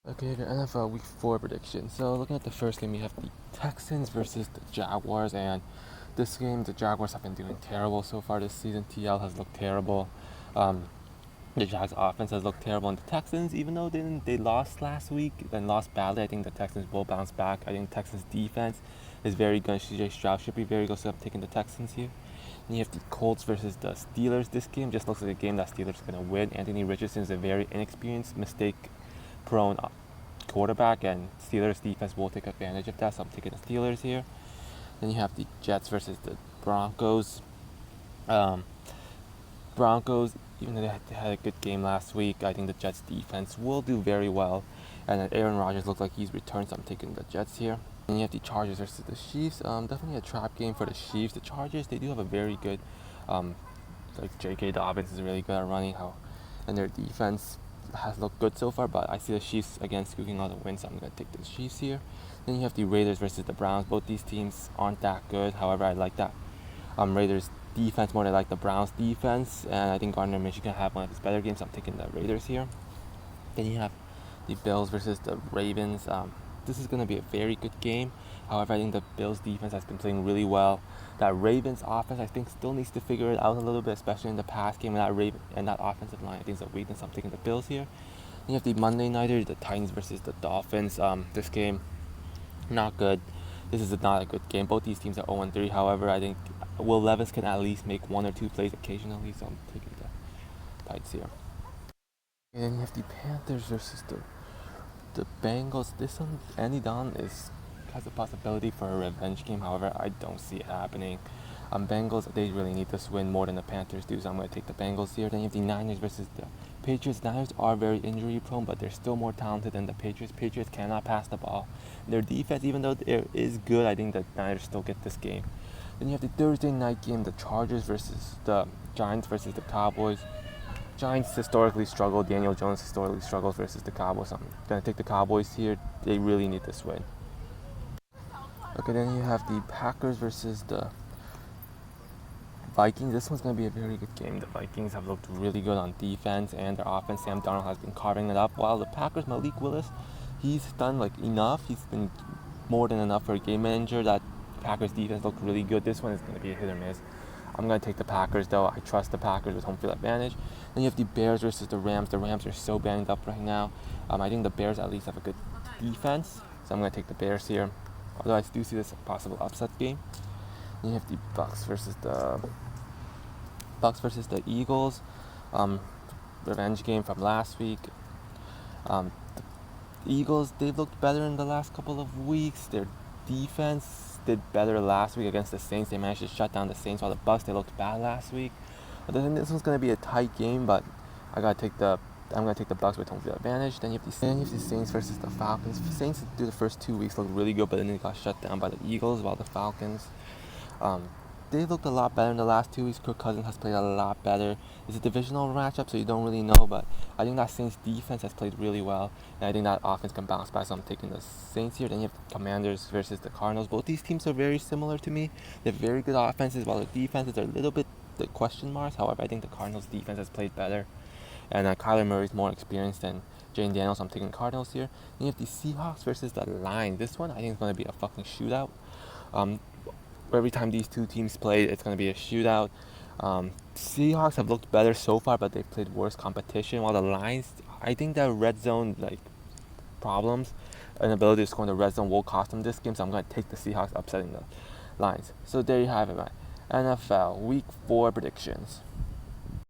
Okay, the NFL Week 4 prediction. So, looking at the first game, you have the Texans versus the Jaguars, and this game, the Jaguars have been doing terrible so far this season. TL has looked terrible. Um, the Jags' offense has looked terrible, and the Texans, even though they lost last week and lost badly, I think the Texans will bounce back. I think the Texans' defense is very good. CJ Stroud should be very good, so I'm taking the Texans here. And you have the Colts versus the Steelers. This game just looks like a game that Steelers are going to win. Anthony Richardson is a very inexperienced, mistake-prone quarterback, and Steelers defense will take advantage of that. So I'm taking the Steelers here. Then you have the Jets versus the Broncos. Um, Broncos, even though they had a good game last week, I think the Jets defense will do very well. And then Aaron Rodgers looks like he's returned, so I'm taking the Jets here. And you have the Chargers versus the Chiefs. Definitely a trap game for the Chiefs. The Chargers, they do have a very good, um, like J.K. Dobbins is really good at running, and their defense has looked good so far, but I see the Chiefs again squeaking out a win, so I'm going to take the Chiefs here. Then you have the Raiders versus the Browns. Both these teams aren't that good. However, I like that Raiders defense more than I like the Browns defense, and I think Gardner Minshew have one of his better games. So I'm taking the Raiders here. Then you have the Bills versus the Ravens. This is going to be a very good game. However, I think the Bills defense has been playing really well. That Ravens offense, I think, still needs to figure it out a little bit, especially in the pass game. And that offensive line, I think, is a weakness. So I'm taking the Bills here. Then you have the Monday nighter, the Titans versus the Dolphins. This game, not good. This is not a good game. Both these teams are 0-3. However, I think Will Levis can at least make one or two plays occasionally. So I'm taking the Titans here. And then you have the Panthers versus the Bengals. This one, Andy Dalton has a possibility for a revenge game. However, I don't see it happening. Bengals, they really need this win more than the Panthers do, so I'm going to take the Bengals here. Then you have the Niners versus the Patriots. Niners are very injury prone, but they're still more talented than the Patriots. Patriots cannot pass the ball. Their defense, even though it is good, I think the Niners still get this game. Then you have the Thursday night game, the Chargers versus the Giants versus the Cowboys. Giants historically struggle. Daniel Jones historically struggles versus the Cowboys. So I'm going to take the Cowboys here. They really need this win. Okay, then you have the Packers versus the Vikings. This one's going to be a very good game. The Vikings have looked really good on defense, and their offense, Sam Darnold, has been carving it up. While the Packers, Malik Willis, he's done enough. He's been more than enough for a game manager. That Packers defense looked really good. This one is going to be a hit or miss. I'm going to take the Packers, though. I trust the Packers with home field advantage. Then you have the Bears versus the Rams. The Rams are so banged up right now. I think the Bears at least have a good defense, so I'm going to take the Bears here. Although I do see this possible upset game. Then you have the Bucks versus the Eagles. Revenge game from last week. The Eagles, they've looked better in the last couple of weeks. Their defense did better last week against the Saints. They managed to shut down the Saints, while the Bucks, they looked bad last week. I think this one's going to be a tight game, but I'm going to take the Bucks with home field advantage. Then you have the Saints versus the Falcons. The Saints through the first 2 weeks looked really good, but then they got shut down by the Eagles, while the Falcons, they looked a lot better in the last 2 weeks. Kirk Cousins has played a lot better. It's a divisional matchup, so you don't really know, but I think that Saints defense has played really well, and I think that offense can bounce back, so I'm taking the Saints here. Then you have the Commanders versus the Cardinals. Both these teams are very similar to me. They have very good offenses, while the defenses are a little bit the question marks. However, I think the Cardinals defense has played better, and Kyler Murray is more experienced than Jane Daniels. So I'm taking Cardinals here. Then you have the Seahawks versus the Lions. This one I think is going to be a fucking shootout. Every time these two teams play, it's going to be a shootout. Seahawks have looked better so far, but they've played worse competition. While the Lions, I think their red zone problems and ability to score in the red zone will cost them this game. So I'm going to take the Seahawks upsetting the Lions. So there you have it, my NFL Week 4 predictions.